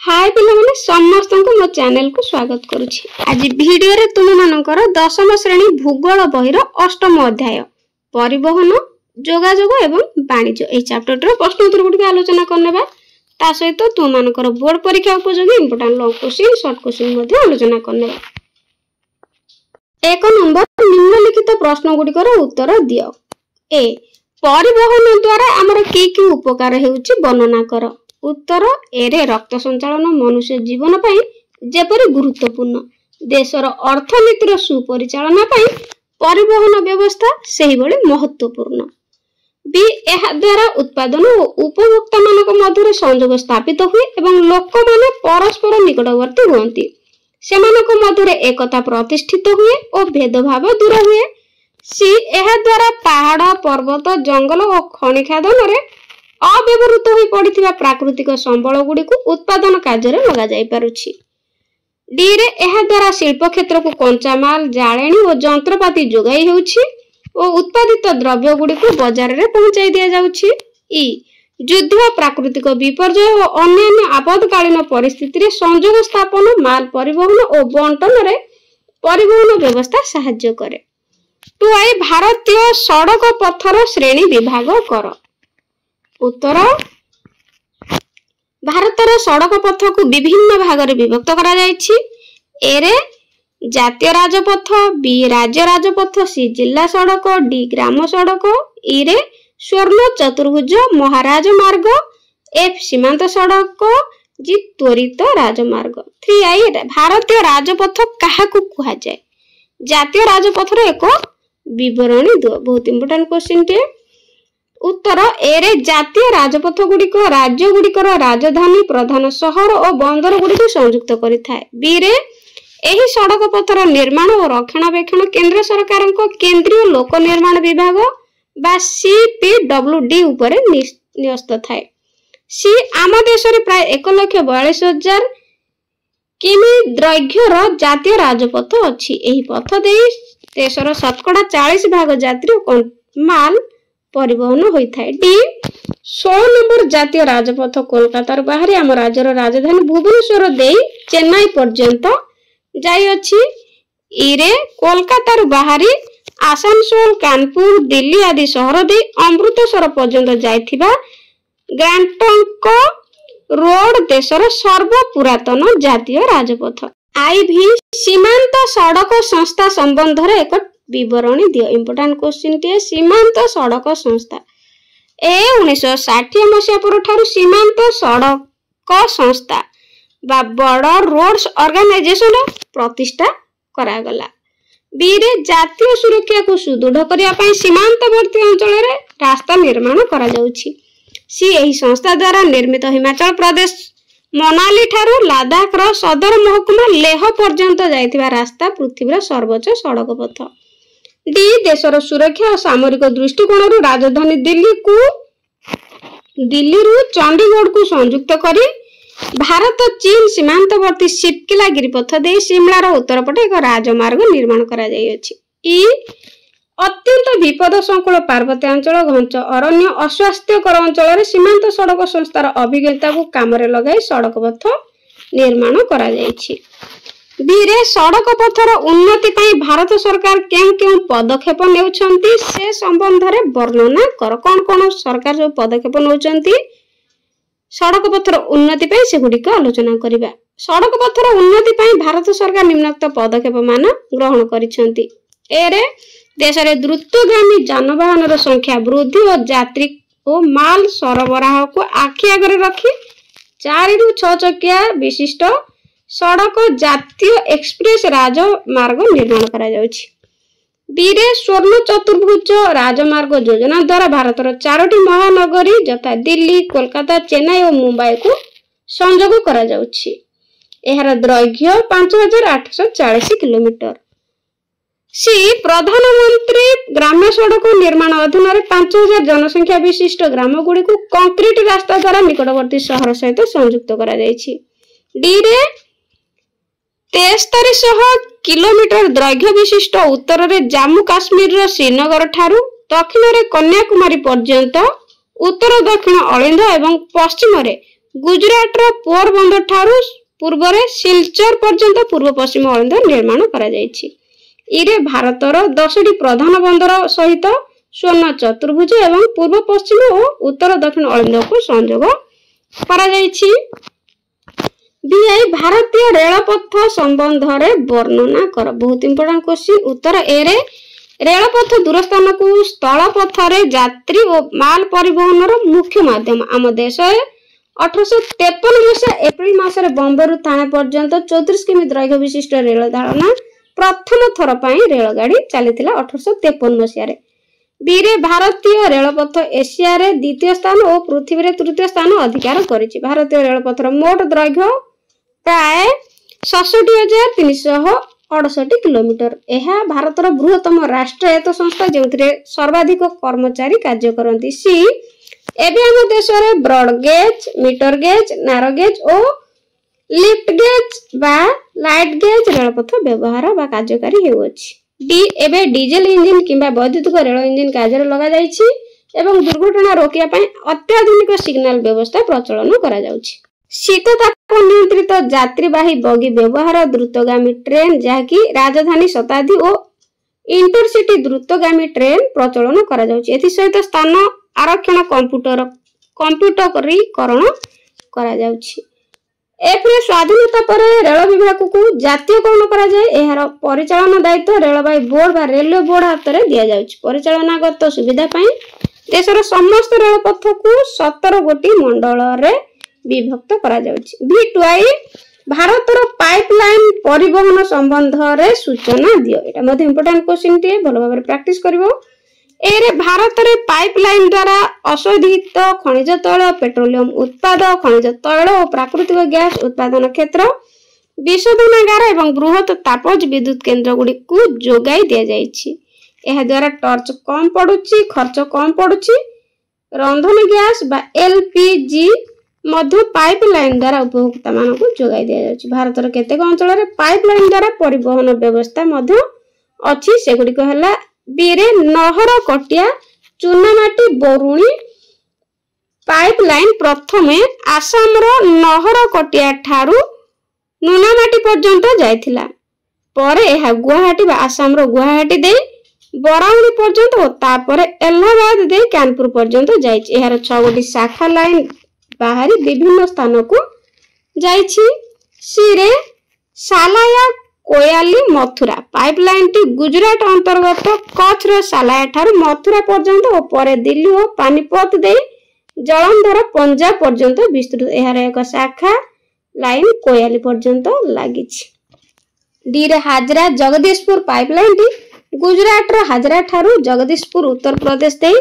हाय पिलामाने समस्त को मो चैनल को स्वागत करुछि। आज वीडियो रे तुम मानकर दशम श्रेणी भूगोल बहिर अष्टम अध्याय परिवहन जोगाजोग एवं वाणिज्य ए चैप्टर रो प्रश्न उत्तर गुडी आलोचना करनेबा। ता सहित तुम मानकर बोर्ड परीक्षा उपयोगी important long question short question मध्ये आलोचना करनेबा। एक नंबर निम्नलिखित प्रश्न गुडी कर उत्तर दियो। ए परिवहन द्वारा हमर की उपकार हेउछि वर्णना कर। उत्तर एरे रक्त संचालन मनुष्य जीवन पाई जेपरि गुरुत्वपूर्ण देशर अर्थनीतिर सुपरिचालना पाई परिवहन व्यवस्था सही भली महत्वपूर्ण। बी एहा द्वारा उत्पादन और उपभोक्ता मानक मध्य संयोग स्थापित हुए एवं लोक माने परस्पर निकटवर्ती हुअंती सेमानक मध्य एकता प्रतिष्ठित हुए और भेदभाव दूर हुए। सी एहा द्वारा पहाड़ पर्वत जंगल और खनि खादन रे अव्यवहृत होई पड़िथिबा प्राकृतिक संबल गुडी को उत्पादन कार्य रे लगा जाई पारुछि। डी रे एहा द्वारा शिल्प क्षेत्र को कंचा माल जाळेणी और यंत्रपाती जोगाई हेउछि और उत्पादित द्रव्य गुडी को बाजार रे पहुंचाई दिया जाउछि। ई युद्ध प्राकृतिक विपर्यय और अन्य आपदकालीन परिस्थिति रे संयोग स्थापन माल परिवहन और बंटन रे परिवहन व्यवस्था सहाय्य करे। टू आई भारतीय सड़क पथर श्रेणी विभाग कर। उत्तर भारतर सड़क पथ को विभिन्न भाग रे विभक्त करा जायछि। ए रे जातीय राजपथ, बी राज्य राजपथ, सी जिला सड़क, डी ग्राम सड़क, ई रे स्वर्ण चतुर्भुज महाराज मार्ग, एफ सीमांत सड़क, जी त्वरित राजमार्ग। 3 भारतीय राजपथ काहाकू कुहा जाय। जातीय राजपथ रे एक विवरणी दो। बहुत इंपोर्टेंट क्वेश्चन टे। उत्तर ए रे जातीय राजपथ गुडिक राज्य गुडिकर राजधानी प्रधान शहर और बंदर गुडिक संयुक्त करिथाय। बी रे एही सड़क पथर निर्माण और रक्षणाबेक्षण केंद्र सरकार को केंद्रीय लोक निर्माण विभाग बा सीपीडब्ल्यूडी उपरे न्यस्त थाए। सी आम देश रे प्राय 1,42,000 किमी दैर्घ्यर जातीय राजपथ अछि। एही पथ देई देशर शतकड़ा 40 भाग यात्री और माल परिवहन होई थाए। डी 16 नंबर जातीय राजपथ कोलकाता बाहरी आम राज्यर राजधानी भुवनेश्वर देई चेन्नई पर्यंत जाई अछि। ई रे कोलकाता बाहरी आसानसोल कानपुर दिल्ली आदि शहर देई अमृतसर पर्यंत जाइथिबा ग्रांटंक रोड देशर सर्व पुरातन जातीय राजपथ। आईवी सीमांत सड़क संस्था संबंध रे एक विवरणी दियो। इंपोर्टेंट क्वेश्चन टी सीमांत सड़क संस्था। 1960 मसीहा परठारु सीमांत सड़क संस्था बा बॉर्डर रोड्स ऑर्गेनाइजेशन प्रतिष्ठा करा गला। बी रे जातीय सुरक्षा को सुदृढ़ करिया पई सीमांतवर्ती अंचल रे रास्ता निर्माण करा जाउछि। सी एही संस्था द्वारा निर्मित हिमाचल प्रदेश मनाली ठारू लद्दाख रो सदर महकुमा लेह पर्यंत जाइथिबा रास्ता पृथ्वीर सर्वोच्च सड़क पथ। डी देशर सुरक्षा और सामरिक दृष्टिकोण राजधानी दिल्ली रु चंडीगढ़ को संयुक्त करी भारत चीन सीमांतवर्ती शिपकिला गिरिपथ दे शिमलार उत्तर पटे एक राजमार्ग निर्माण करा जाई अछि। ई अत्यंत विपद संकुल पार्वत्य अंचल घंच अरण्य अस्वास्थ्यकर अंचल रे सीमांत सड़क संस्थार अभिज्ञता को काम रे लगाई सड़क पथ निर्माण करा जायछि। बी रे सड़क पथर उन्नति पई भारत सरकार केउ पदक्षेप नेउछंती से संबंध रे वर्णना कर। कोन सरकार जो पदक्षेप नेउछंती सड़क पथर उन्नति पई से गुडी को आलोचना करिबा। सड़क पथर उन्नति पई भारत सरकार निम्नलिखित पदक्षेप मान ग्रहण करिसंती। ए रे देश रे द्रुतगामी जानवाहन रो संख्या वृद्धि और यात्री और माल सरबराह को आखि आगे रखी 4 रु 6 चकिया विशिष्ट सड़क जातीय एक्सप्रेस राजमार्ग निर्माण करा जाउछि। बी रे स्वर्ण चतुर्भुज राजमार्ग योजना द्वारा भारतर 4टी महानगरी यथा दिल्ली कोलकाता चेन्नई और मुंबई को संयोग करा जाउछि। एहार दैर्घ्य 5840 किलोमीटर। सी प्रधानमंत्री ग्राम्य सड़क निर्माण अधीन 5000 जनसंख्या विशिष्ट ग्राम गुडी को कंक्रीट रास्ता द्वारा निकटवर्ती शहर सहित संयुक्त करा जायछि। डी रे 7300 किलोमीटर दैर्घ्य विशिष्ट उत्तर रे जम्मू काश्मीर श्रीनगर ठारू दक्षिण रे कन्याकुमारी पर्यंत उत्तर दक्षिण अलिंद एवं पश्चिम रे गुजरात पोरबंदर ठारू पूर्व सिलचर पर्यंत पूर्व पश्चिम अलिंद निर्माण करा जायछि। इरे भारतर 10टी प्रधान बंदर सहित स्वर्ण चतुर्भुज एवं पूर्व पश्चिम और उत्तर दक्षिण अलिंद को संयोग करा जायछि। बीआई भारतीय रेलपथ संबंध रे वर्णना कर। बहुत इंपोर्टेंट क्वेश्चन। उत्तर ए रे रेलपथ दूर स्थान को स्थल पथ रे यात्री और माल परिवहन रो मुख्य माध्यम। आम देश 1853 मसीहा एप्रिल मासरे बॉम्बे रु थाने पर्यंत 34 किमी दैर्घ्य विशिष्ट रेल धारणा प्रथम थर पई रेलगाड़ी चलीथिला 1853 मसीहा रे। बीरे भारतीय रेलपथ एशिया रे द्वितीय स्थान और पृथ्वी रे तृतीय स्थान अधिकार करिछि। भारतीय रेलपथर मोट दैर्घ्य प्राय 67,368 किलोमीटर। यह भारतर बृहत्तम राष्ट्रायत्त संस्था जो सर्वाधिक कर्मचारी कार्य करती। सी एबे हम देश में broad gauge, metre gauge, narrow gauge और लिफ्ट गेज बा लाइट गेज रेलपथ व्यवहार बा कार्यकारी हेउछि। डी एबे डीजल इंजिन किंबा वैद्युतिक रेल इंजिन कार्य लगा जायछि एवं दुर्घटना रोकिया पई अत्याधुनिक सिग्नल व्यवस्था प्रचलन करा जाउछि। शीतताप नियंत्रित यात्रीवाही बगी व्यवहार, द्रुतगामी ट्रेन जहाँकि राजधानी शताब्दी और इंटरसिटी द्रुतगामी ट्रेन प्रचलन करा जाउछि। एथि सहित स्थान आरक्षण कंप्यूटरीकरण करा जाउछि। एप्रिल स्वाधीनता पर रेल विभाग को जातीयकरण करा जाए। एहार परिचालन दायित्व रेलवे बोर्ड बा रेलवे बोर्ड हाथ में दिया जाउछि। परिचालनागत सुविधा पई देशर समस्त रेलपथ को 17 गोटी मंडल रे विभक्त करा जाउछि। V2I भारतर पाइपलाइन परिवहन संबंध रे सूचना दियो। एटा मध्ये इंपोर्टेंट क्वेश्चन टे भलो भाबरे प्रैक्टिस करिवो। एरे भारत रे पाइपलाइन द्वारा अशोधित खनिज तैल, पेट्रोलियम उत्पाद, खनिज तैल और प्राकृतिक गैस उत्पादन क्षेत्र, विशोधनागार एवं बृहत तापज विद्युत केन्द्र गुडी को जोगाई दिया जायछि। एहा द्वारा टर्च कम पडुछि, खर्च कम पडुछि। रंधन गैस बा LPG मध्य पाइपलाइन द्वारा उपभोक्ता मानक जोगाई दिया जायछि। भारतर केतेक अंचल रे पाइपलाइन द्वारा परिवहन व्यवस्था मध्य अछि। सेगुडी को हला बीरे नहर कटिया, चुनामाटी, बरुणी पाइपलाइन प्रथमे आसाम रो नहर कटिया ठारू नुनामाटी पर्यंत जायथिला। परे एहा गुवाहाटी बा आसाम रो गुवाहाटी दे बराउनी पर्यंत और तापरे इलाहाबाद दे कानपुर पर्यंत जायछि। एहार 6 गोटी शाखा लाइन बाहरी विभिन्न स्थान को जायछि। सीरे सालाया कोयाली मथुरा पाइपलाइन टी गुजरात अंतर्गत कच्छ रो सालाया ठारू मथुरा पर्यंत और परे दिल्ली और पानीपत दे जलंधर पंजाब पर्यंत विस्तृत। एहार एक शाखा लाइन कोयाली पर्यंत लागिछि। डी रे हाजरा जगदीशपुर पाइपलाइन टी गुजरात रो हाजरा ठारू जगदीशपुर उत्तर प्रदेश दे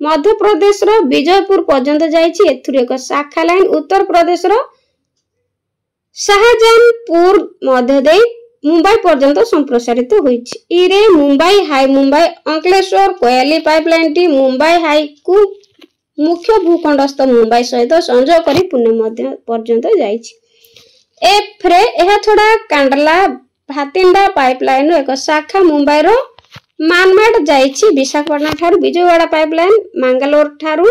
मध्य प्रदेश रो विजयपुर पर्यंत जायछि। एथुर एक शाखा लाइन उत्तर प्रदेश रो शाहजहानपुर मध्य दे मुंबई पर्यंत संप्रसारित होइछि। इरे मुंबई हाई, मुंबई अंकलेश्वर कोयाली पाइपलाइन टी मुंबई हाई को मुख्य भूखंडस्थ मुंबई सहित संयोग करी पुणे मध्य पर्यंत जायछि। एफ्रे एहा छडा कांडला भातिंडा पाइपलाइन एक शाखा मुंबई रो मानमाड जायछि। विशाखापट्टनम ठारू विजयवाड़ा पाइपलाइन, मंगलोर ठारू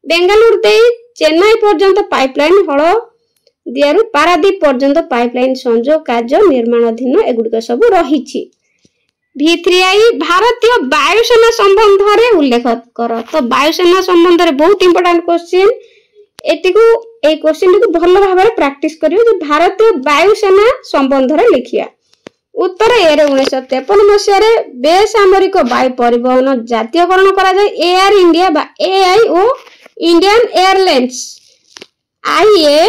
बेंगलुरु दे चेन्नई पर्यंत पाइपलाइन, हଳ दियारु पारादीप पर्यंत पाइपलाइन संयोग कार्य निर्माणाधीन एगुडिक सब रहिछि। V3I भारतीय वायुसेना संबंध रे उल्लेख कर। तो वायुसेना संबंध रे बहुत इंपोर्टेंट क्वेश्चन। एटिकु ए क्वेश्चन को भलो भाबरे प्रैक्टिस करियो जे भारतीय वायुसेना संबंध रे लिखिया। उत्तर ए रे 1953 मसिया रे बेसामरिक वायु परिवहन जातीयकरण करा जाय। एयर इंडिया बा AI ओ इंडियन एयरलाइंस IA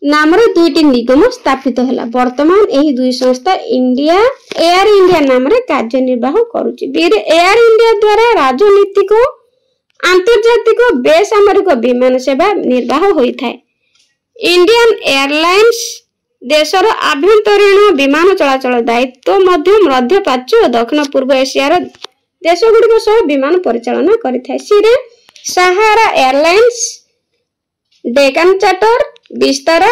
नाम रे दुईटी निगम स्थापित हैला। वर्तमान एही दुई संस्था इंडिया एयर इंडिया नाम रे कार्यनिर्वाह करूची। बीरे एयर इंडिया द्वारा राजनीतिक आंतर्जातिक बेसामरिक विमान सेवा निर्वाह होइथाय। इंडियन एयरलाइंस देशर आभ्यंतरीण विमान चलाचल दायित्व मध्य प्राच्य और दक्षिण पूर्व एशियार देशगुड़िक सह विमान परिचालन करिथाय। सिरे Sahara airlines, Deccan charter, Vistara,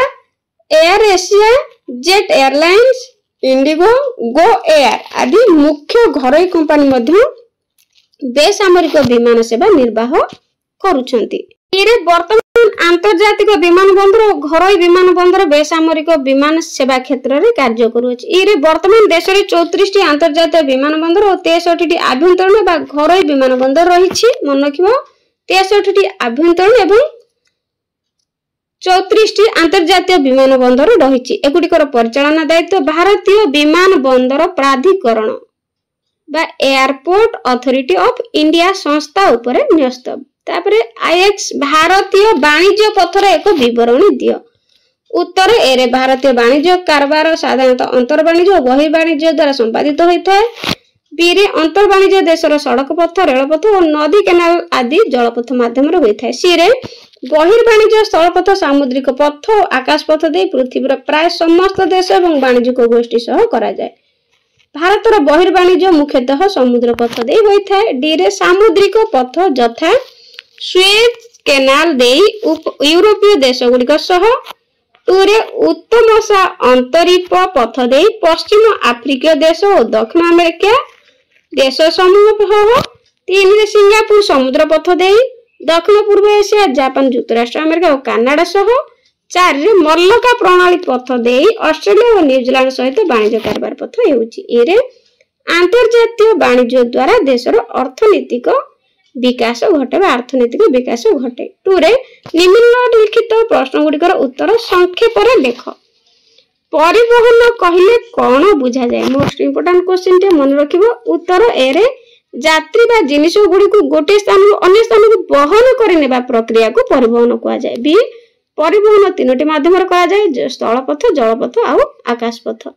air Asia, Jet airlines, IndiGo, Go air आदि मुख्य घरोई कंपनी मध्य बेसामरिक विमान सेवा निर्वाह करुछंती। वर्तमान आंतर्जातिक विमान बंदर और घरोई विमान बंदर बेसामरिक विमान सेवा क्षेत्र में कार्य करुछि। इरे वर्तमान देश में 34 आंतर्जातिक विमान बंदर और 63 आभ्यंतरण बा घरोई विमान बंदर रही। मन रखिबो 63 आभ्यंतरण एवं 34 आंतर्जातिक विमान बंदर रही। एगुड़िकर परिचालना दायित्व भारतीय विमान बंदर प्राधिकरण बा एयरपोर्ट अथॉरिटी ऑफ इंडिया संस्था उपरे न्यस्त। तापरे आईएक्स भारतीय वाणिज्य पथर एक विवरणी दियो। उत्तर ए भारतीय वाणिज्य कारबार साधारणतः अंतर्वाणिज्य और बहिर्वाणिज्य द्वारा संपादित होता है। बी रे अंतर्वाणिज्य देशर सड़क पथ रेलपथ और नदी केनाल आदि जलपथ माध्यम होता है। सी रे बहिर्वाणिज्य स्थलपथ सामुद्रिक पथ और आकाशपथ दे पृथ्वीर प्राय समस्त देश और वाणिज्यिक गोष्ठी सह करा जाए। भारतर बहिर्वाणिज्य मुख्यतः समुद्र पथ दे होता है। डी रे सामुद्रिक पथ यथा सुएज केनाल दे यूरोपीय देश गुड़िक सह। टू रे उत्तम अंतरीप पथ दे पश्चिम आफ्रिकीय देश और दक्षिण अमेरिका देश समूह। 3 रे सिंगापुर समुद्र पथ दे दक्षिण पूर्व एशिया जापान युक्तराष्ट्र अमेरिका और कनाडा सह। 4 रे मल्लका प्रणाली पथ दे ऑस्ट्रेलिया और न्यूजीलैंड सहित वाणिज्य कारबार पथ हेउछि। एरे अंतर्जातीय वाणिज्य द्वारा देशर अर्थनीतिक विकास घटे बा अर्थनीतिक विकास घटे। 2 रे निम्नलिखित प्रश्न गुड़िकर उत्तर संक्षेप रे लेख। परिवहन कहिले कौन बुझा जाए? मोस्ट इंपोर्टेंट क्वेश्चन टे मन रखिबो। उत्तर ए रे यात्री बा जिनिस गुडी को गोटे स्थान अन्य स्थान को बहन करि नेबा प्रक्रिया को परिवहन कहा जाए। बी परिवहन 3टी माध्यम रे करा जाए, स्थलपथ जलपथ और आकाशपथ।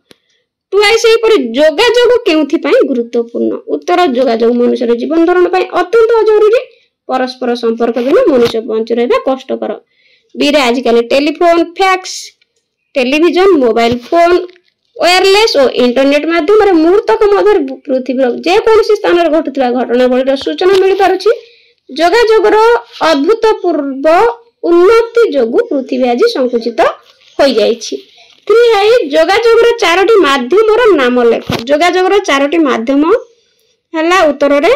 2 से जोगाजोग केउथि पई गुरुत्वपूर्ण? उत्तर जोगाजोग मनुष्यर जीवन धारण पई अत्यंत जरूरी। परस्पर संपर्क बिना मनुष्य बंच रहबा कष्टकर। बी रे आजिकल telephone fax television mobile phone wireless और इंटरनेट माध्यम रे मुहूर्तक मध्य पृथ्वीर जे कोनसी स्थान रे घटुवा घटनावलीर सूचना मिल पारुछि। जोगाजोगर अद्भुतपूर्व उन्नति जोगु पृथ्वी आज संकुचित होई जाइछि। जोगाजोगर 4टी माध्यम नाम लेख। जोगाजोगर 4टी माध्यम हला उत्तर रे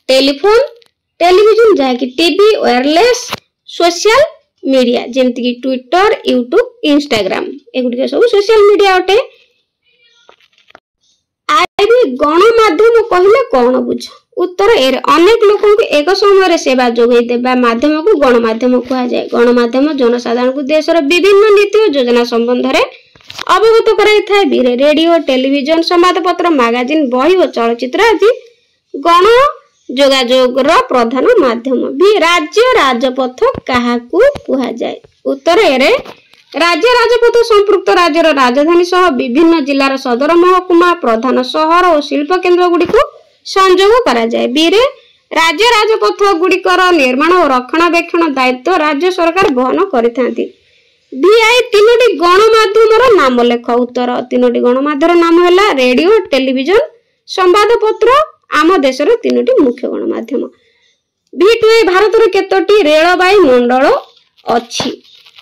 टेलीफोन टेलीविजन जहाँकि टीवी वायरलेस सोशल मीडिया जेमति कि ट्विटर यूट्यूब इंस्टाग्राम एगुडी सब सोशल मीडिया अटे। आइबी गणमाध्यम कहले कौन बुझ? उत्तर ए अनेक लोकों को एक समय सेवा जोगाई देबा माध्यम को गणमाध्यम कहा जाए। गणमाध्यम जनसाधारण को देशर विभिन्न नीति और योजना संबंध रे अवगत कराई थाए। बीरे रेडियो टेलीविजन संवादपत्र मैगजीन बही और चलचित्र आदि गण जोगाजोगर प्रधान माध्यम। भी राज्य राजपथ काहाकू कहा जाए? उत्तर ए राज्य राजपथ संपृक्त राज्यर राजधानी सह विभिन्न जिलार सदर महकुमा प्रधान सहर और शिल्प केन्द्र गुडी को संयोग करा जाए। बी रे राज्य राजपथ गुड़िकर निर्माण और रक्षणाबेक्षण दायित्व राज्य सरकार बहन करिथांती। बी आई 3टी गणमाध्यमर नाम लेख। उत्तर 3टी गणमाध्यमर नाम हैला रेडियो टेलीविजन संवादपत्र आम देशर 3टी मुख्य गणमाध्यम। बी टू भारत केतोटी रेलवाई मंडल अछि?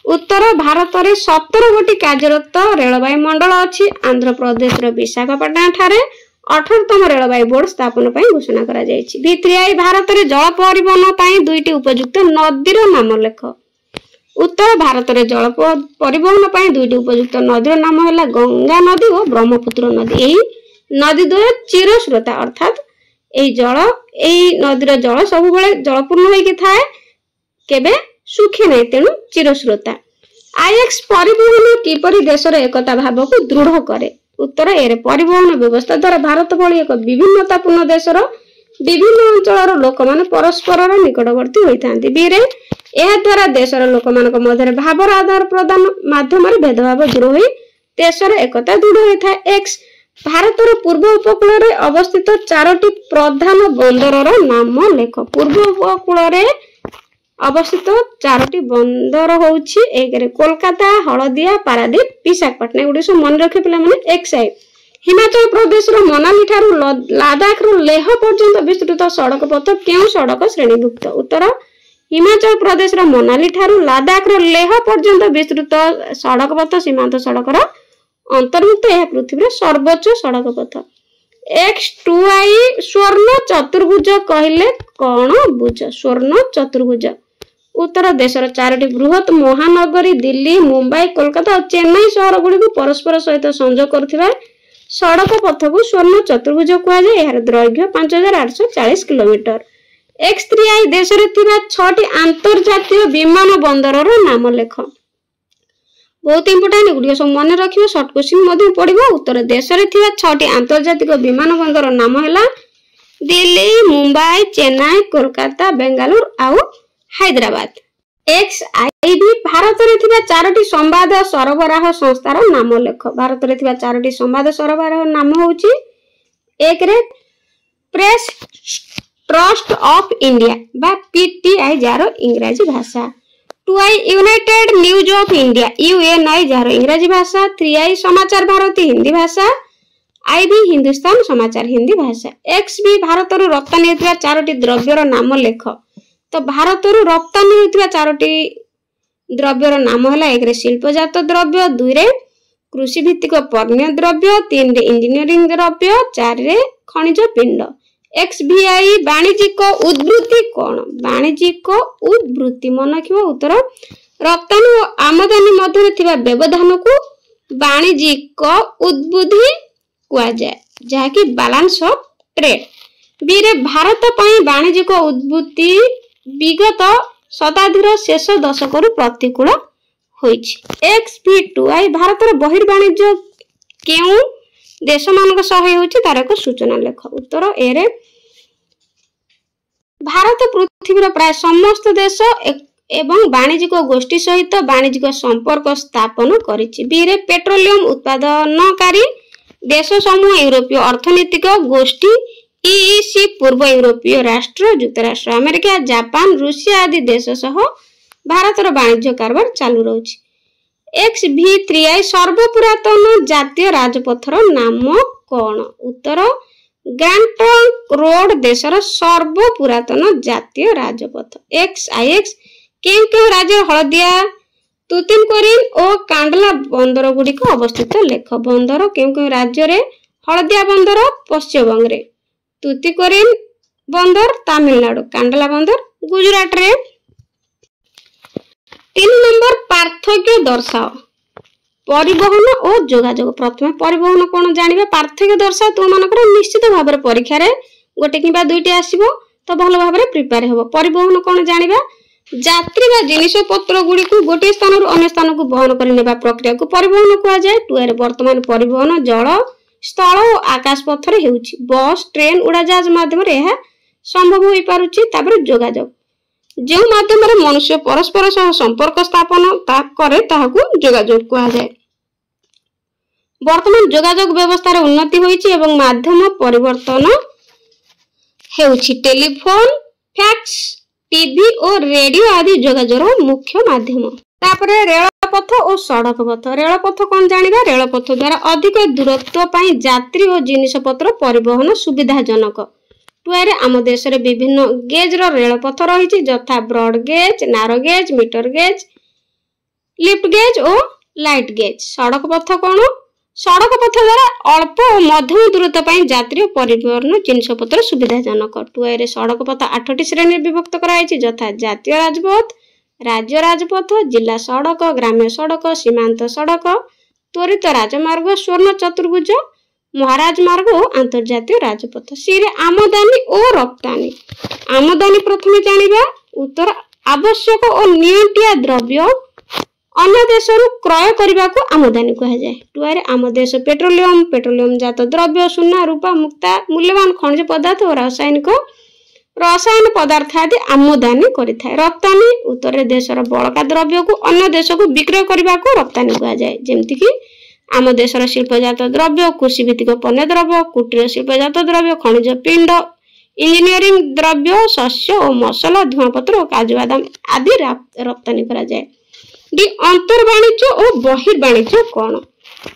उत्तर भारत में 17 गोटी कार्यरत रेलवाई मंडल अछि। आंध्र प्रदेश विशाखापट्टनम ठारे 18तम रेलवाई बोर्ड स्थापन पर घोषणा करा जायछि। भी भारत में जल परिवहन पर 2टी उपयुक्त नदीर नाम लेख। उत्तर भारत में जल परिवहन पर 2टी उपयुक्त नदीर नाम है गंगा नदी और ब्रह्मपुत्र नदी। यही नदी द्वय चिरस्रोता अर्थात यही नदीर जल सब जलपूर्ण होइके थाए, केबे सुखे नहीं, तेणु चिरस्रोता। आईएक्स परिवहन किपरि देशर एकता भाव को दृढ़ करे? उत्तर ए परिवहन व्यवस्था द्वारा भारत भली एक विभिन्नतापूर्ण देशर विभिन्न अंचल लोक माने परस्पर निकटवर्ती होइथांती। बी रे एहा द्वारा देशर लोक मानक मध्य भावर आदान प्रदान माध्यम भेदभाव दूर होई देशर एकता दृढ़ होइथाय। एक्स भारतर पूर्व उपकूल रे अवस्थित 4टी प्रधान बंदरर नाम लेख। पूर्व उपकूल रे अवस्थित 4टी बंदर होउछि एक रे कोलकाता हळदिया पारादीप विशाखापट्टनम। एगुडी सब मन रखे पिला माने। एक साइड हिमाचल प्रदेश रो मनाली ठारू लद्दाख रो लेह पर्यंत विस्तृत सड़क पथ केउ सड़क श्रेणीभुक्त? उत्तर हिमाचल प्रदेश रो मनाली ठारू लद्दाख रो लेह पर्यंत विस्तृत सड़क पथ सीमांत सड़क रो अंतर्भुक्त। यह पृथ्वी सर्वोच्च सड़क पथ। X2I स्वर्ण चतुर्भुज कहले कौन बुझ? स्वर्ण चतुर्भुज उत्तर देशर 4टी बृहत महानगरी दिल्ली मुंबई कोलकाता और चेन्नई सहर गुड़ी को परस्पर सहित संजोग करथिबा सड़क पथ को स्वर्ण चतुर्भुज कहा जाए। यार दैर्घ्य 5840 किलोमीटर। X3I देश रे थिबा 6टी अंतर्जातीय विमान बंदर नाम लेख। बहुत इंपोर्टेंट गुडी सब मन रखियो शॉर्ट क्वेश्चन मधु पड़िबो। उत्तर देश रे थिबा 6टी अंतर्जातीय विमान बंदर नाम हैला दिल्ली मुंबई चेन्नई कोलकाता बेंगालुरु आउ हैदराबाद। XIV भारत रे थिबा 4टी संवाद सरबराह संस्थार नाम लेख। भारत रे थिबा 4टी संवाद सरबराह नाम होउची एक रे प्रेस ट्रस्ट ऑफ इंडिया बा PTI जार इंग्रजी भाषा। 2I United news of India UNI jar इंग्रजी भाषा। 3I समाचार भारती हिंदी भाषा। IB हिंदुस्तान समाचार हिंदी भाषा। XB भारत रु रप्तानी होतिबा 4टी द्रव्यर नाम लेख। तो भारत रु रप्तानी होतिबा 4टी द्रव्यर नाम हैला एक रे शिल्पजात द्रव्य 2 रे कृषि भित्तिक पण्य द्रव्य 3 रे इंजीनियरिंग द्रव्य 4 रे खनिज पिंड। XBI वाणिज्यिक उद्वृत्ति कोन? वाणिज्यिक उद्वृत्ति मन रखिबो। उत्तर रप्तानी और आमदानी मध्य थिबा व्यवधान को वाणिज्यिक उद्वृत्ति कुआ जाय जहा कि बैलेंस ऑफ ट्रेड। बी रे भारत पई वाणिज्यिक उद्वृत्ति विगत शताब्दीर शेष दशक प्रतिकूल होइछि। XB2I भारतर बहिर्वाणिज्य केउ देश मानक सह होइछि तार एक सूचना लेख। उत्तर ए रे भारत पृथ्वीर प्राय समस्त देश एवं वाणिज्यिक गोष्ठी सहित वाणिज्यिक संपर्क स्थापन करिछि। बी रे पेट्रोलियम उत्पादनकारी देश समूह यूरोपीय अर्थनैतिक गोष्ठी EEC पूर्व यूरोपीय राष्ट्र युक्तराष्ट्र अमेरिका जापान रूसिया आदि देश सह भारतर वाणिज्य कारबार चालू रहुछि। XV3I सर्वपुरातन जातीय राजपथर नाम कोन? उत्तर ग्रैंड ट्रंक रोड देशर सर्वपुरातन जातीय राजपथ। XIX केउ राज्य हळदिया तुतिनकोरिन और कांडला बंदर गुडी को अवस्थित लेख। बंदर केउ राज्य रे हळदिया बंदर पश्चिम बंग रे तुतिकोरिन बंदर तमिलनाडु कांडला बंदर गुजरात रे। 3 नंबर पार्थक्य दर्शाओ परिवहन और जोगाजोग। प्रथमे परिवहन कोन जानिबा पार्थक्य दर्शाओ तो मानकर निश्चित भाव रे परीक्षा रे गोटे किबा दुईटी आसीबो तो भलो भाव रे प्रिपेयर हेबो। परिवहन कोन जानिबा यात्री बा जिनिस पत्र गुडी को गोटे स्थान रु अन्य स्थान को वहन करि नेबा प्रक्रिया को परिवहन कुआ जाय। 2 रे वर्तमान परिवहन जल स्थल और आकाश पथ रे हेउछि। बस ट्रेन उड़ाजहाज माध्यम रे यह संभव होई पारुछि। तापर जोगाजोग जो माध्यम रे मनुष्य परस्पर सह संपर्क स्थापन ता करे ताहाकू जोगाजोग कुआ जाय। वर्तमान जोगाजोग व्यवस्था रे उन्नति होईछि एवं माध्यम परिवर्तन हेउछि। टेलीफोन फैक्स टीवी और रेडियो आदि जोगाजोग मुख्य माध्यम। तापरे रेलपथ और सड़क पथ। रेलपथ कोन जानिबा रेलपथ द्वारा अधिक दूरत्व पई यात्री और जिनिस पत्र परिवहन सुविधाजनक। 2 रे आम देश रे विभिन्न गेज रो रेलपथ रहिछि जथा broad gauge narrow gauge metre gauge lift gauge और लाइट गेज। सड़क पथ कोन? सड़क पथ द्वारा अल्प और मध्यम दूरत्व पई यात्री और परिवहन जिनिस पत्र सुविधाजनक। 2 रे सड़क पथ 8टी श्रेणी विभक्त कराइछि जथा जातीय राजपथ राज्य राजपथ जिला सड़क ग्राम्य सड़क सीमांत सड़क त्वरित राजमार्ग स्वर्ण चतुर्भुज महाराज मार्ग और अंतर्जातीय राजपथ। सी रे आमदानी और रप्तानी। आमदानी प्रथमे जानिबा उत्तर आवश्यक और नियंत्रित द्रव्य अन्य देश रु क्रय करबा को आमदानी कहा जाय। 2 रे आम देश पेट्रोलियम जात द्रव्य सोना रूपा मुक्ता मूल्यवान खनिज पदार्थ और रसायन पदार्थ आदि आमदानी करिथाय। रप्तानी उत्तर देशर बळका द्रव्य को अन्य देश को विक्रय करबा को रप्तानी कहा जाय। जेमति कि आम देशर शिल्पजात द्रव्य कृषि भित्तिक पण्य द्रव्य कुटीर शिल्पजात द्रव्य खनिज पिंड इंजीनियरिंग द्रव्य शस्य और मसला धुआपत्र और काजू बादाम आदि रप्तानी करा जाय। डी अंतर्वाणिज्य और बहिर्वाणिज्य कोन?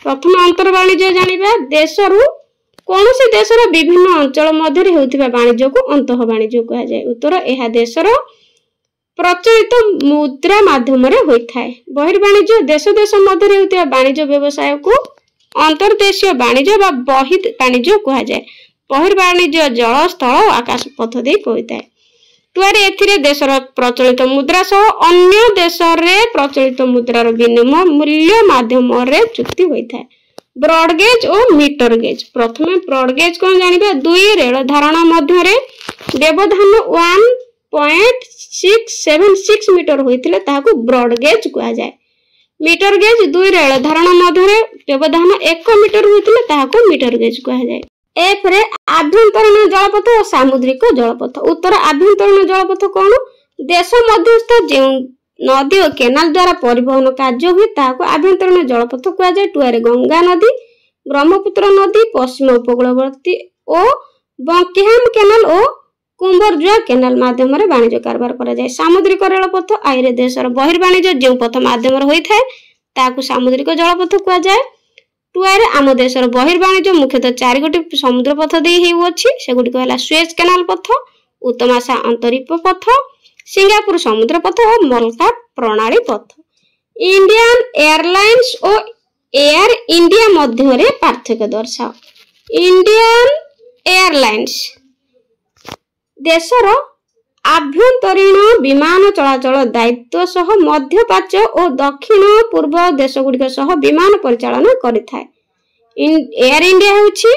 प्रथम अंतर्वाणिज्य जानिबा देशरु कोनोसी देशर विभिन्न अंचल मध्य हेउथिबा वाणिज्य को अंतः वाणिज्य कहा जाय। उत्तर एहा देशर प्रचलित मुद्रा माध्यम रे होइथाय। बहिर्वाणिज्य देश मध्य हेउथिबा वाणिज्य व्यवसाय को अंतर्देशीय वाणिज्य बा बहिर्वाणिज्य कहा जाय। बहिर्वाणिज्य जल स्थल आकाश पथ दे होइथाय। टुआरे एथिरे देशर प्रचलित मुद्रा सह अन्य देश रे प्रचलित मुद्रार विनिमय मूल्य माध्यम रे चुक्ति होइथाय। ब्रॉडगेज और मीटर गेज। प्रथमे ब्रॉडगेज कोन जानिबा, दुई रेल धारणा मध्य रे व्यवधान 1.676 मीटर होइतिले ताहाकू ब्रॉडगेज कुआ जाय। मीटर गेज दुई रेल धारणा मध्य रे व्यवधान 1 मीटर होइतिले ताहाकू मीटर गेज कुआ जाय। एफ रे आभ्यंतरीण जलपथ और सामुद्रिक जलपथ। उत्तर आभ्यंतरीण जलपथ कोन, देश मध्यस्थ जे नदी और केनाल द्वारा परिवहन कार्य हुए ताहाकू आभ्यंतरीण जलपथ कुआ जाय। टुआरे गंगा नदी, ब्रह्मपुत्र नदी, पश्चिम उपकूलवर्ती और बंकिमहाम केनाल और कुंभरजुआ केनाल माध्यम रे वाणिज्य कारबार करा जाय। सामुद्रिक रेलपथ आइरे देशर बहिर्वाणिज्य जे पथ माध्यम रे होइथाय ताहाकू सामुद्रिक जलपथ कुआ जाय। टुआरे आम देशर बहिर्वाणिज्य मुख्यतः 4 गोटी समुद्र पथ दे हेउछि। सेगुडी कहला सुएज केनाल पथ, उत्तमाशा अंतरीप पथ, सिंगापुर समुद्र पथ और मलका प्रणाली पथ। इंडियन एयरलाइंस और एयर इंडिया मध्य रे पार्थक्य दर्शाओ। इंडियन एयरलाइंस देशर आभ्यंतरीण विमान चलाचल दायित्व सह मध्य प्राच्य और दक्षिण पूर्व देशगुड़िक सह विमान परिचालन करिथाय। एयर इंडिया होछि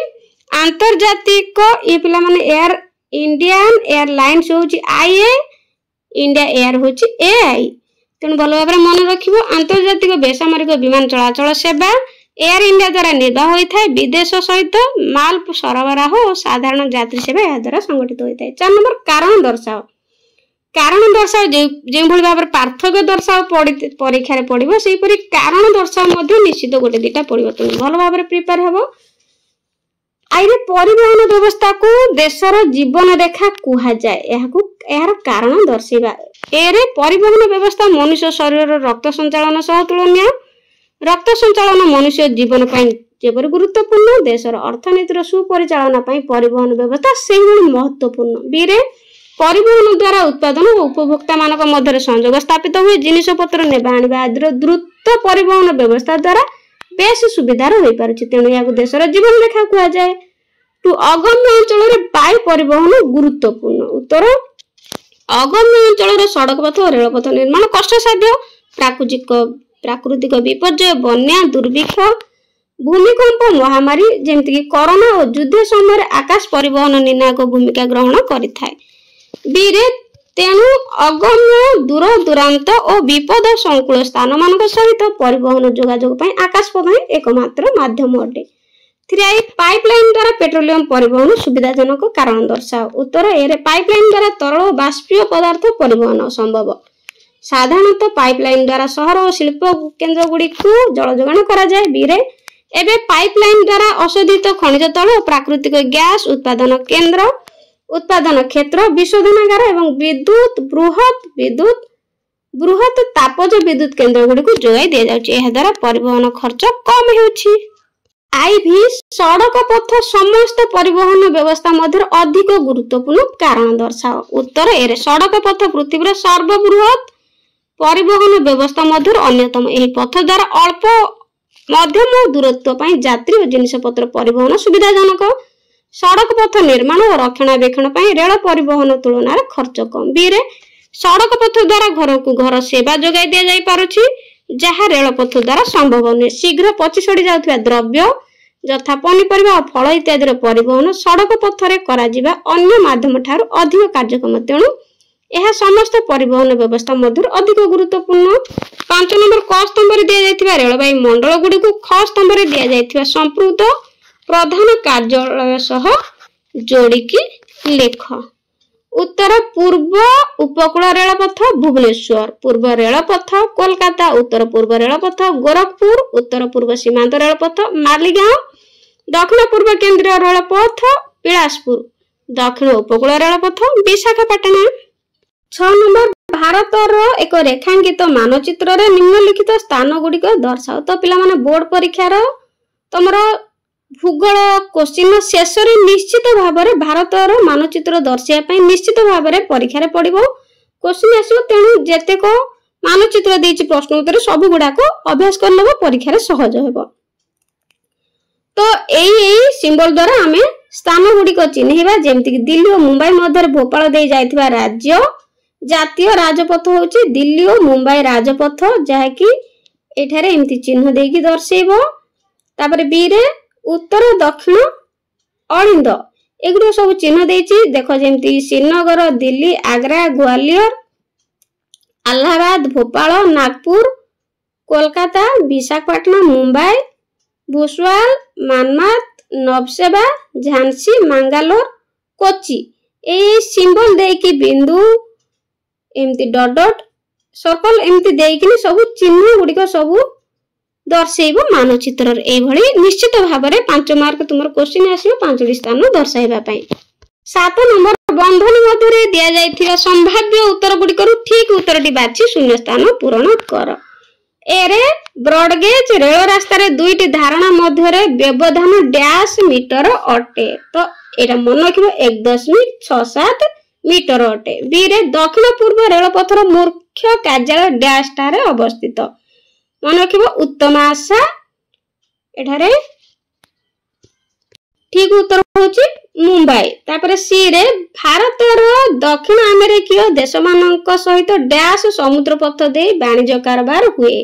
आंतर्जातिक ए पिला माने एयर इंडियन एयरलाइंस होछि आईए, इंडिया एयर होछि एआई। तेणु भल भाव मन रखिबो, आंतर्जातिक बेसामरिक विमान चलाचल सेवा एयर इंडिया द्वारा निर्वाह होइथाय। विदेश सहित माल सरबराह और साधारण यात्री सेवा या द्वारा संगठित होइथाय। 4 नंबर कारण दर्शाओ। कारण दर्शाओ जे भली भाव पार्थक्य दर्शाओ परीक्षा रे पड़िबो सेही परि कारण दर्शाओ मध्ये निश्चित गोटे दिटा पड़िबो। तेणु भल भाव रे प्रिपेयर हेबो। आइरे परिवहन व्यवस्था को देशर जीवन रेखा कुहा जाय। एहार कारण दर्शिबा। एरे परिवहन व्यवस्था मनुष्य शरीर रक्त संचालन सह तुलनीय। रक्त संचालन मनुष्य जीवन पई जेपरि गुरुत्वपूर्ण, देशर अर्थनीतिर सुपरिचालन पई परिवहन व्यवस्था सेही महत्वपूर्ण। बीरे परिवहन द्वारा उत्पादन और उपभोक्ता मानक मध्य संयोग स्थापित हुए। जिनिस पत्र नेबा आनिबा आदिर द्रुत परिवहन व्यवस्था द्वारा बेस सुविधा होई पारुछि। तेणु या देशर जीवन रेखा कुआ जाय। टू अगम्य अंचल रे वायु परिवहन गुरुत्वपूर्ण। उत्तर अगम्य अंचल रे सड़क पथ और रेलपथ निर्माण कष्टसाध्य। प्राकृतिक विपर्यय, बन्या, दुर्भिक्ष, भूमिकंप, महामारी जेमति कि कोरोना और युद्ध समय आकाश परिवहन निर्णायक भूमिका ग्रहण करिथाय। बीरे तेणु अगम्य दूर दूरांत और विपद संकुल स्थान मान सहित परिवहन जोगाजोग पई आकाशपथ ही एकमात्र माध्यम अटे। 3 पाइपलाइन द्वारा पेट्रोलियम परिवहन सुविधाजनक कारण दर्शाओ। उत्तर ए पाइपलाइन द्वारा तरल बाष्पीय पदार्थ परिवहन संभव। साधारणतः पाइपलाइन द्वारा शहर और शिल्प केन्द्र गुड़ी को जल जोगाण करा जाय। बीरे एबे पाइपलाइन द्वारा अशोधित खनिज तैल और प्राकृतिक गैस उत्पादन केन्द्र, उत्पादन क्षेत्र, विशोधनागार एवं बृहत तापज विद्युत केन्द्र गुड़ी को जोगाई दिया जाउछि। एहा द्वारा परिवहन खर्च कम हेउछि। आईवी सड़क पथ समस्त परिवहन व्यवस्था मध्य अधिक गुरुत्वपूर्ण कारण दर्शाओ। उत्तर ए सड़क पथ पृथ्वी सर्वबृहत परिवहन व्यवस्था मध्य अन्यतम। एही पथ द्वारा अल्प मध्यम दूरत्व पई यात्री और जिनिस पत्र परिवहन सुविधाजनक। सड़क पथ निर्माण और रक्षणाबेक्षण पई रेल परिवहन तुलना रे खर्च कम। बीरे सड़क पथ द्वारा घर को घर सेवा जोगाई दिया जाई पारुछि, जहा रेल पथ द्वारा संभव नुहे। शीघ्र पचि सड़ी जाउथिबा द्रव्य यथा पनीपरिबा और फल इत्यादि परिवहन सड़क पथ रे करा जिबा अन्य माध्यम ठारू अधिक कार्यक्षम। तेणु यह समस्त परिवहन व्यवस्था मध्य अधिक गुरुत्वपूर्ण। 5 नंबर क स्तंभ रे दिया जायथिबा रेलवाई मंडल गुडी को ख स्तंभ रे दिया जायथिबा संपूर्ण प्रधान कार्यालय सह जोड़िकी लेख। उत्तर पूर्व उपकूल रेलपथ भुवनेश्वर, पूर्व रेलपथ कोलकाता, उत्तर पूर्व रेलपथ गोरखपुर, उत्तर पूर्व सीमांत रेलपथ मालीगांव, दक्षिण पूर्व केंद्रीय रेलपथ बिलासपुर, दक्षिण उपकूल रेलपथ विशाखापट्टनम। 6 नंबर भारतर एक रेखांकित मानचित्र रे निम्नलिखित स्थान गुड़िक दर्शाओ। तो पिला माने बोर्ड परीक्षार तमर भूगोल क्वेश्चन शेष रे निश्चित भाव में भारतर मानचित्र दर्शाइबा निश्चित भाव में परीक्षा रे पड़िबो क्वेश्चन आसो। तेणु जेतेक मानचित्र देछि प्रश्न उत्तर सब गुड़ाक अभ्यास करनबो, परीक्षा रे सहज हेबो। तो एई सिंबल द्वारा आमे स्थान गुड़िक चिन्हवा जमती दिल्ली और मुंबई मध्य भोपाल दे जाइथिबा राज्य जातीय राजपथ होची दिल्ली और मुंबई राजपथ जहाँकि एठारे एमती चिन्ह देकी दर्शेइबो। तापर बी रे उत्तर दक्षिण अलिंद एगुड़ सब चिन्ह देछि देखो जमती श्रीनगर दिल्ली आग्रा ग्वालियर इलाहाबाद भोपाल नागपुर कोलकाता विशाखापट्टनम मुंबई भुसवाल मानमाद नवसेबा झांसी मंगलोर कोची ए सिंबल देकी बिंदु एमती डॉट डॉट सर्कल एमती देकी सब चिन्ह गुड़िक सब दर्शेइबो मानचित्र ए भली निश्चित भाव में 5 मार्क तुमर क्वेश्चन आसीबो 5टी स्थान दर्शाइबा पई। 7 नंबर बंधन मध्य दिया जाइथिबा संभाव्य उत्तर गुड़िकरू ठीक उत्तरटी बाछि शून्य स्थान पूरण कर। एरे ब्रॉडगेज रेल रास्ता रे दुईटी धारणा मध्य व्यवधान डैश मीटर अटे तो एटा मन रखिबो 1.67 मीटर अटे। बी रे दक्षिण पूर्व रेलपथर मुख्य कार्यालय डैश टारे अवस्थित मन रखिबो उत्तम आशा एठारे ठीक उत्तर होची मुंबई। तापर सी रे भारतर दक्षिण अमेरिकीय देश मानक सहित डैश समुद्र पथ दे वाणिज्य कारबार हुए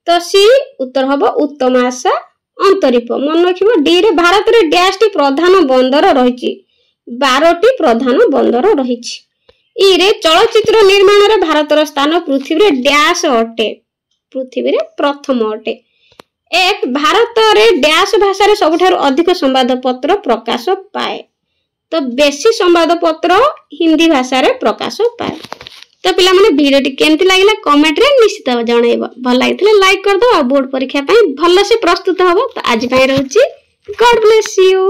तो सी उत्तर हबो उत्तम आशा अंतरीप मन रखिबो। डी रे भारत रे डैश टी प्रधान बंदर रहिछि 12टी प्रधान बंदर रहिछि। ई रे चलचित्र निर्माण रे भारतर स्थान पृथ्वी रे डैश अटे पृथ्वी रे प्रथम अटे। एक भारत रे डैश भाषा रे सबठारु अधिक संवाद पत्र प्रकाश पाए तो बेसी संवाद पत्र हिंदी भाषा रे प्रकाश पाए। तो पिला माने वीडियो टी केमति लागिला कमेंट रे निश्चित जणाइबो भल लागितले लाइक कर दो आ बोर्ड परीक्षा पई भल से प्रस्तुत हबो। तो आज पई रहउची गॉड ब्लेस यू।